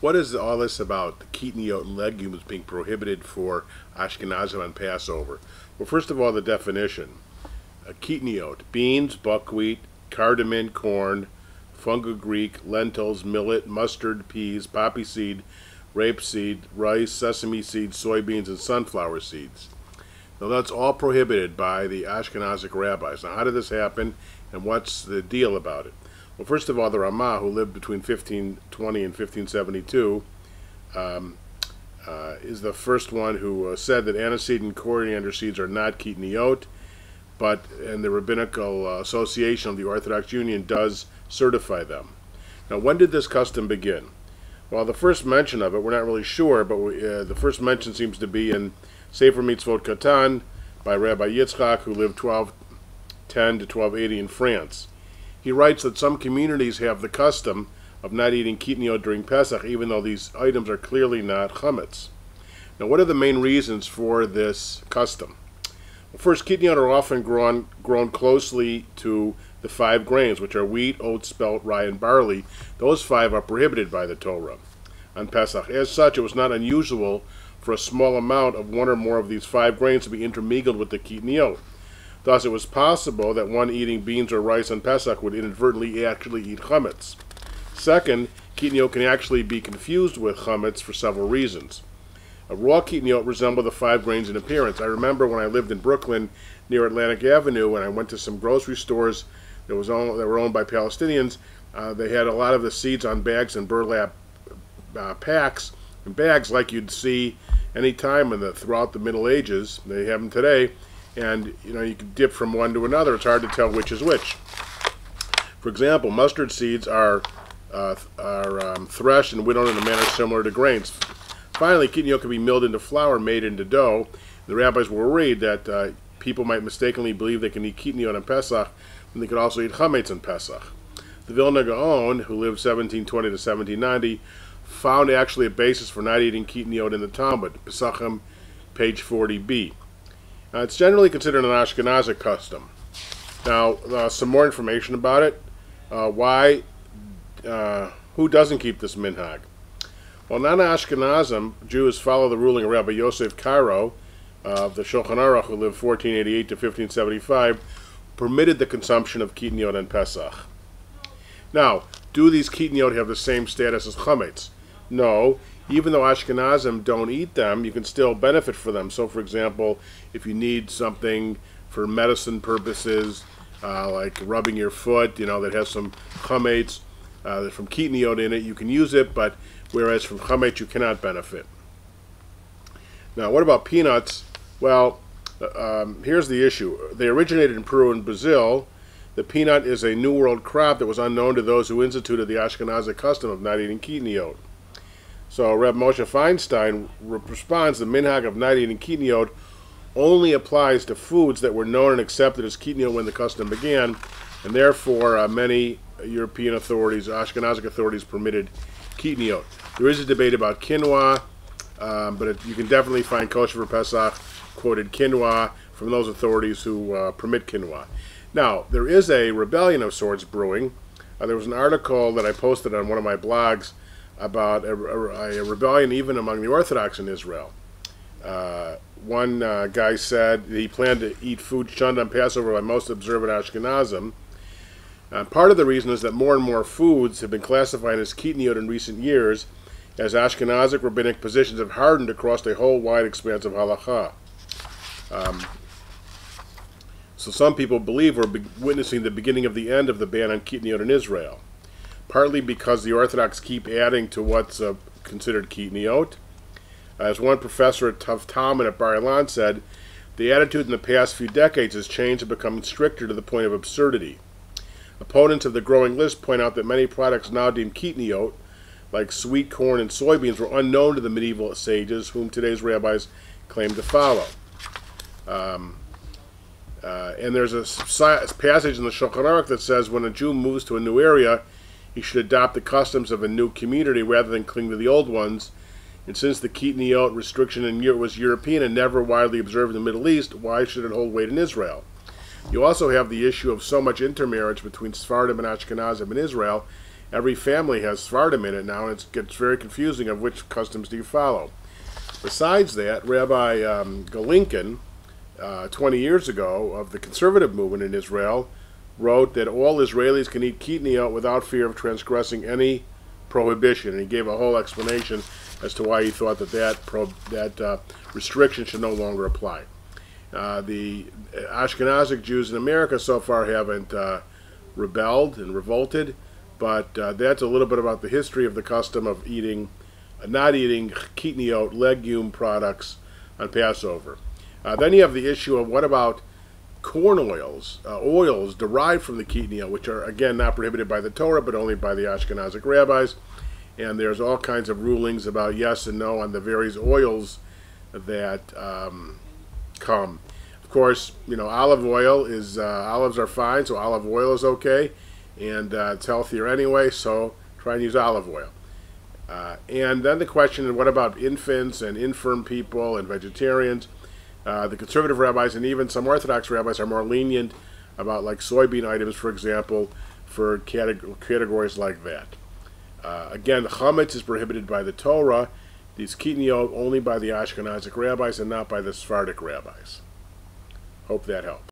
What is all this about the Kitniyote legumes being prohibited for Ashkenazim on Passover? Well, first of all, the definition. Kitniyote, beans, buckwheat, cardamom, corn, fungo Greek, lentils, millet, mustard, peas, poppy seed, rapeseed, rice, sesame seeds, soybeans, and sunflower seeds. Now that's all prohibited by the Ashkenazic rabbis. Now how did this happen, and what's the deal about it? Well, first of all, the Ramah, who lived between 1520 and 1572, is the first one who said that aniseed and coriander seeds are not kitniyote, and the Rabbinical Association of the Orthodox Union does certify them. Now, when did this custom begin? Well, the first mention of it, we're not really sure, but the first mention seems to be in Sefer Mitzvot Katan by Rabbi Yitzchak, who lived 1210 to 1280 in France. He writes that some communities have the custom of not eating kitniyote during Pesach, even though these items are clearly not chametz. Now, what are the main reasons for this custom? Well, first, kitniyote are often grown closely to the 5 grains, which are wheat, oats, spelt, rye, and barley. Those 5 are prohibited by the Torah on Pesach. As such, it was not unusual for a small amount of one or more of these 5 grains to be intermingled with the kitniyote. Thus, it was possible that one eating beans or rice on Pesach would inadvertently actually eat chametz. Second, kitniyote can actually be confused with chametz for several reasons. A raw kitniyote resemble the 5 grains in appearance. I remember when I lived in Brooklyn near Atlantic Avenue, and I went to some grocery stores that were owned by Palestinians. They had a lot of the seeds on bags and burlap packs and bags like you'd see any time throughout the Middle Ages. They have them today. And you can dip from one to another. It's hard to tell which is which. For example, mustard seeds are threshed and winnowed in a manner similar to grains. Finally, kitniyote can be milled into flour, made into dough. The rabbis were worried that people might mistakenly believe they can eat kitniyote on Pesach, and they could also eat chametz on Pesach. The Vilna Gaon, who lived 1720 to 1790, found actually a basis for not eating kitniyote in the Talmud, Pesachim, page 40b. It's generally considered an ashkenazic custom. Now, some more information about it. Who doesn't keep this minhag? Well, non-Ashkenazim Jews follow the ruling of Rabbi Yosef Karo of the Shulchan Aruch, who lived 1488 to 1575, permitted the consumption of kitniyote on Pesach. Now, do these kitniyote have the same status as chametz? No. Even though Ashkenazim don't eat them, you can still benefit from them. So, for example, if you need something for medicine purposes, like rubbing your foot, that has some chametz from kitniyote in it, you can use it, but whereas from chametz you cannot benefit. Now, what about peanuts? Well, here's the issue. They originated in Peru and Brazil. The peanut is a New World crop that was unknown to those who instituted the Ashkenazic custom of not eating kitniyote. So Reb Moshe Feinstein responds, the minhag of not eating kitniyote only applies to foods that were known and accepted as kitniyote when the custom began, and therefore many European authorities, Ashkenazic authorities, permitted kitniyote. There is a debate about quinoa, but you can definitely find kosher for Pesach quoted quinoa from those authorities who permit quinoa. Now, there is a rebellion of sorts brewing. There was an article that I posted on one of my blogs about a rebellion even among the Orthodox in Israel. One guy said he planned to eat food shunned on Passover by most observant Ashkenazim. Part of the reason is that more and more foods have been classified as kitniyote in recent years, as Ashkenazic rabbinic positions have hardened across a whole wide expanse of halakha. So some people believe we're witnessing the beginning of the end of the ban on kitniyote in Israel, partly because the Orthodox keep adding to what's considered kitniyote. As one professor at Tuf Talmud at Bar Ilan said, the attitude in the past few decades has changed and become stricter to the point of absurdity. Opponents of the growing list point out that many products now deemed kitniyote, like sweet corn and soybeans, were unknown to the medieval sages, whom today's rabbis claim to follow. And there's a passage in the Shulchan Aruch that says when a Jew moves to a new area, he should adopt the customs of a new community rather than cling to the old ones. And since the kitniyote restriction was European and never widely observed in the Middle East, why should it hold weight in Israel? You also have the issue of so much intermarriage between Sephardim and Ashkenazim in Israel, every family has Sephardim in it now, and it gets very confusing of which customs do you follow. Besides that, Rabbi Galinkin, 20 years ago, of the conservative movement in Israel, wrote that all Israelis can eat kitniyot without fear of transgressing any prohibition, and he gave a whole explanation as to why he thought that restriction should no longer apply. The ashkenazic Jews in America so far haven't rebelled and revolted, but that's a little bit about the history of the custom of not eating kitniyote legume products on Passover. Then you have the issue of what about corn oils derived from the kitniyot, which are again not prohibited by the Torah but only by the ashkenazic rabbis. And there's all kinds of rulings about yes and no on the various oils that come. Of course, olive oil is olives are fine, so olive oil is okay, and it's healthier anyway. So try and use olive oil. And then the question is, what about infants and infirm people and vegetarians? The conservative rabbis and even some Orthodox rabbis are more lenient about like soybean items, for example, for categories like that. Again, chametz is prohibited by the Torah. These kitniyot only by the ashkenazic rabbis and not by the Sephardic rabbis. Hope that helps.